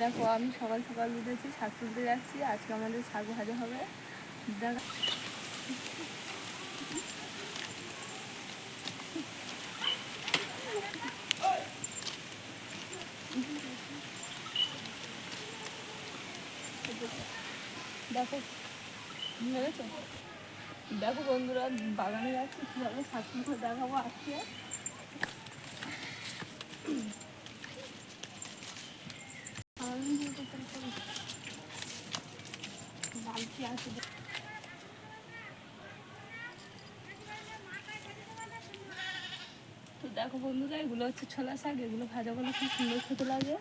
দেখো আমি সকাল সকাল উঠেছি, শাক তুলতে যাচ্ছি। আজকে আমাদের শাক ভাজা হবে। দেখো দেখো ভেবেছো, দেখো বন্ধুরা বাগানে যাচ্ছি, কীভাবে শাক তুলতে দেখাবো আজকে। বালতি আছে, তো দেখো বন্ধুরা এগুলো হচ্ছে ছোলা শাক। এগুলো ভাজা করলে খুব সুন্দর খেতে লাগে।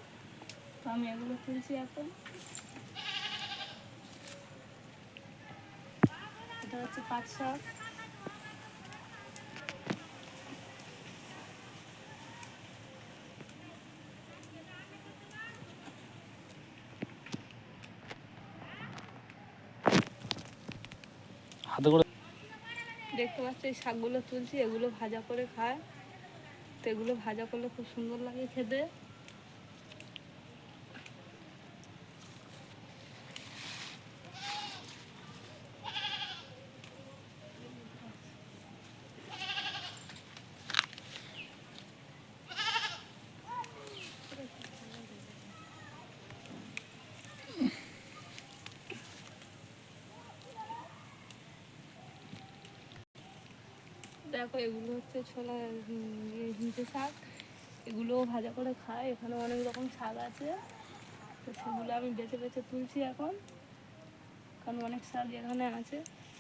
তো আমি এগুলো তুলছি এখন। এটা হচ্ছে পাট শাক। হাতে করে দেখতে পাচ্ছ এই শাকগুলো তুলছি, এগুলো ভাজা করে খায়। তো এগুলো ভাজা করলে খুব সুন্দর লাগে খেতে। দেখো এগুলো হচ্ছে ছোলা হিঁচে শাক। এগুলোও ভাজা করে খায়। এখানে অনেক রকম শাক আছে, তো সেগুলো আমি বেছে বেছে তুলছি এখন। কারণ অনেক শাক এখানে আছে,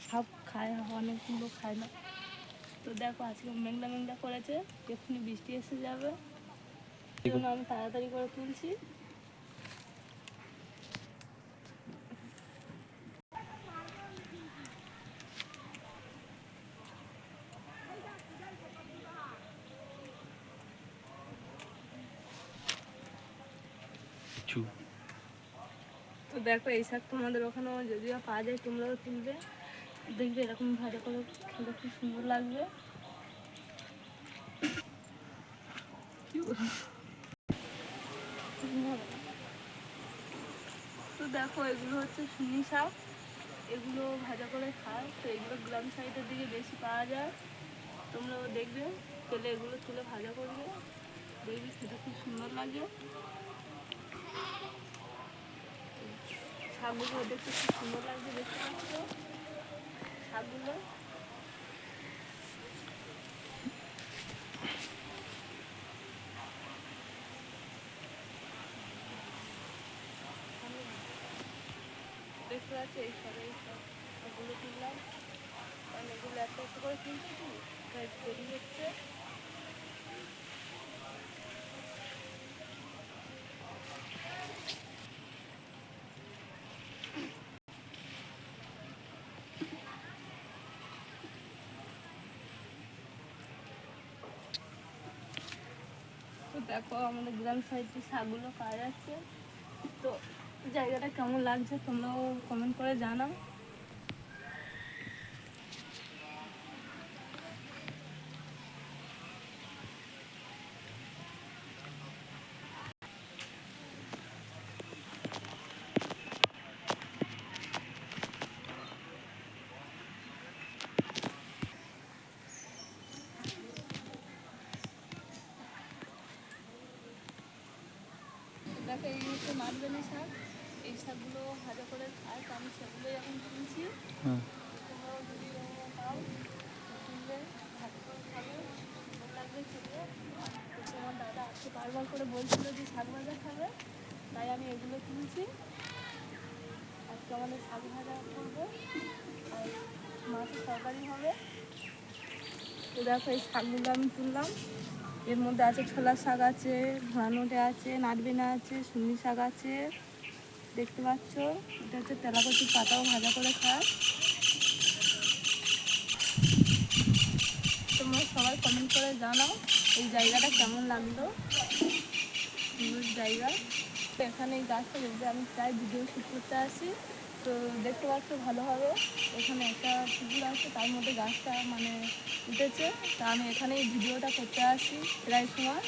সব খায়, অনেকগুলো খায় না। তো দেখো আজকে মেঘলা মেঘলা করেছে, এক্ষুনি বৃষ্টি এসে যাবে, এই জন্য আমি তাড়াতাড়ি করে তুলছি। তো দেখো এই শাক তোমাদের ওখানেও যদিও পাওয়া যায়, তোমরাও তুলবে, দেখবে এরকম ভাজা করে খেলে খুব সুন্দর লাগবে। তো দেখো এগুলো হচ্ছে শিঙি শাক। এগুলো ভাজা করে খায়। তো এগুলো গ্রাম সাইডের দিকে বেশি পাওয়া যায়। তোমরাও দেখবে, পেলে এগুলো তুলে ভাজা করবে, দেখবি খেতে খুব সুন্দর লাগে। শাকগুলো দেখতে খুব সুন্দর লাগছে, দেখতে পাচ্ছ শাকগুলো। দেখতে পাচ্ছি এই সবগুলো তুললাম, কারণ এগুলো একটা একটা করে তুলতে কি তাই দেরি হচ্ছে। তো দেখো আমাদের গ্রাম সাইডে শাকগুলো পাওয়া যাচ্ছে। তো জায়গাটা কেমন লাগছে তোমরাও কমেন্ট করে জানাও। দেখো এই হচ্ছে মাছবেনি শাক। এই শাকগুলো ভাজা করে খায়, তো আমি সেগুলোই এখন তুলছি। তোমরাও যদি পাও তুলবে, ভাজা করে খাবে, ভালো লাগবে খেতে। তো তোমার দাদা আজকে বারবার করে বলছিল যে শাক ভাজা খাবে, তাই আমি এগুলো তুলছি। আজকে আমাদের শাক ভাজা করবো আর মাছের তরকারি হবে। তো দেখো এই শাকগুলো আমি তুললাম। এর মধ্যে আছে ছোলা শাক আছে, ঘোড়ানোটে আছে, নাটবেনা আছে, সুন্নি শাক আছে, দেখতে পাচ্ছ। এটা হচ্ছে তেলাকচির পাতাও ভাজা করে খায়। তোমরা সবাই কমেন্ট করে জানাও এই জায়গাটা কেমন লাগলো, সুন্দর জায়গা। তো এখানে এই গাছটা যদি আমি প্রায় ভিডিও শ্যুট করতে আসি, তো দেখতে পাচ্ছ ভালোভাবে এখানে একটা পুকুর আছে, তার মধ্যে গাছটা মানে উঠেছে। তা আমি এখানে এই ভিডিওটা করতে আসি প্রায় সময়।